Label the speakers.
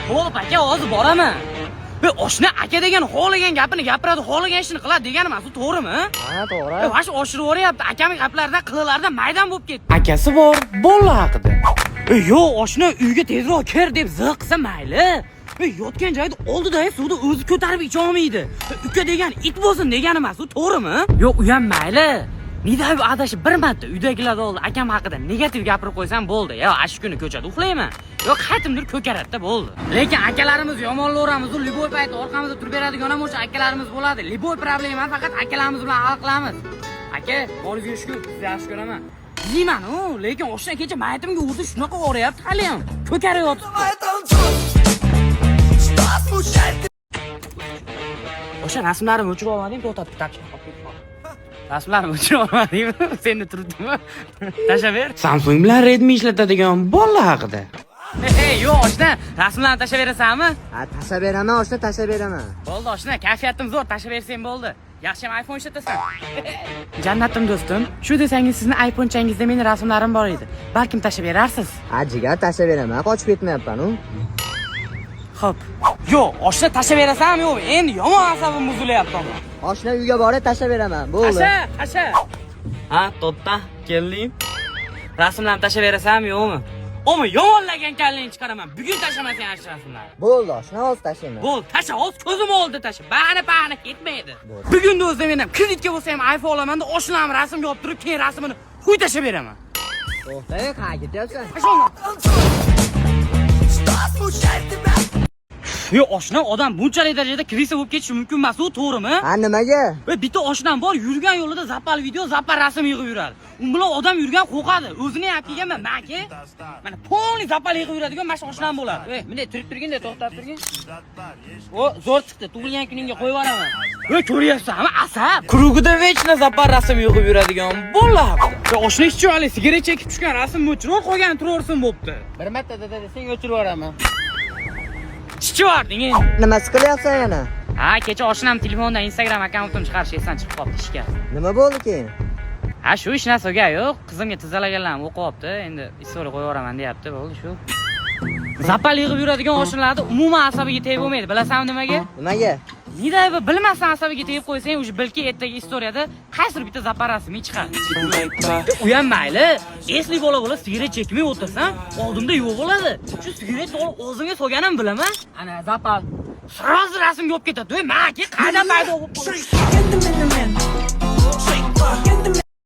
Speaker 1: Xo'p, aka, hozir boraman. Be, oshna aka degan xohlagan gapini gapiradi, xohlagan ishini qiladi deganim aslida to'g'rimi?
Speaker 2: Ha, to'g'ri.
Speaker 1: Vash oshirib o'ryapti. Akamning gaplaridan, qilig'laridan maydan bo'lib ketdi. Akasi bor, bola haqida. Yo'q, oshna uyga tezroq kir deb ziq qilsa mayli. Yotgan joyda oldidagi suvni o'zi ko'tarib icha olmaydi. Uka degan it bo'lsin deganim emas, u to'g'rimi? Yo'q, u ham mayli. Nidayib adashib bir marta uydagilar oldi akam haqida negativ gapirib qo'ysam bo'ldi. Yo, ash kuni ko'chada uxlayman. Yo, qaytimdir ko'karatda bo'ldi. Lekin akalarimiz yomonlaveramiz, u liboy payti orqamizda turib beradigan ham o'sha akalarimiz bo'ladi. Liboy problema faqat akalarimiz bilan hal qilamiz. Aka, qo'lingizga shukur, sizni yaxshi ko'raman. Yeyman, lekin o'sha kecha maytimga urdi, shunaqa o'ryapti hali ham. Ko'karayapti. O'sha rasmlarimni o'chirib olmading, to'xtatib taqishib qolib. Rasmlarimni o'chirib olmadingmi? Seni turibdimi? Tashlab ber. Samsung bilan Redmi ishlatadigan bola haqida. Yo'q, oshna, rasmlarni tashlab berasanmi?
Speaker 2: Ha, tashlab beraman, oshna, tashlab beraman.
Speaker 1: Bo'ldi, oshna, kayfiyatim zo'r, tashlab bersang bo'ldi. Yaxshi ham iPhone ishlatasan. Jannatim do'stim, shu desangiz sizni iPhone-changizda meni rasmlarim bor edi. Balkim tashlab berarsiz.
Speaker 2: Ha, jigar, tashlab beraman, qochib ketmayapman-ku.
Speaker 1: Xo'p. Yo'q, oshna tashlab berasanmi yo'q? Endi yomon asabim buzilyapti.
Speaker 2: Oshna uyga borib tashlab beraman. Bo'ldi.
Speaker 1: Tasha. Ha, to'xta, keldim. Rasmlarni tashlab berasanmi yo'qmi? O'mi yomonlagan kallingni chiqaraman. Bugun tashlamasang yaxshi rasmlarni.
Speaker 2: Bo'ldi, oshna, hozir tashlayman.
Speaker 1: Bo'ldi, tasha, hozir ko'zim oldida tasha. Bahana ketmaydi. Bugun o'zim men ham kreditga bo'lsa ham iPhone olaman-da, oshnalarni rasmga olib turib, keyin rasmini qo'y tashlab beraman.
Speaker 2: To'xta, qayerga ketyapsan?
Speaker 1: Yo, oshna odam bunchalik darajada krisa bo'lib ketishi mumkin emas, u to'g'rimi?
Speaker 2: Ha, nimaga?
Speaker 1: Bitta oshnam bor, yurgan yo'lida zappal video, zappal rasm yig'ib yuradi. U bilan odam yurgan qo'rqadi. O'zini ham kelganman, maka. Mana poli zappal yig'ib yuradigan mana shu oshnam bo'ladi. Bunday turib turgin-da, to'xtab turgin. O, zo'r chiqdi. Tug'ilgan kuningga qo'yib yuboraman. Ko'ryapsanmi? Asab. Krugida vechna zappal rasm yig'ib yuradigan bola haqida. Oshna ishchi sigaret chekib tushgan rasmni o'chirib qo'ygan turorsin bo'pti.
Speaker 2: Bir marta dada desang o'chirib yuboraman.
Speaker 1: Chiqvarding endi.
Speaker 2: Nima qilyapsan yana?
Speaker 1: Ha, kecha oshnam telefondan Instagram akkauntimni chiqarish esdan chiqib qoldi ishga.
Speaker 2: Nima bo'ldi keyin?
Speaker 1: Ha, shu ish narsaga yo'q. Qizimga tizalaganlarni o'qiyapti. Endi istoriya qo'yib yuboraman deyapti, bo'ldi shu. Zappal yig'ib yuradigan oshnalarni umuman asabiga tegib bo'lmaydi. Bilasanmi nimaga?
Speaker 2: Nimaga?
Speaker 1: Nidayba bilmasdan asabiga tegib qo'ysang, o'sha bilki ertaga istoriyada qaysidir bitta zappal rasmi chiqadi. U ham mayli, esli bola sigaret chekmay o'tirsam, oldimda yo'q bo'ladi. Shu sigaret olib o'zimga solganim bilaman. Ana zappal. Sirozli rasmga olib ketadi. Maka qaydan paydo bo'lib qoldi?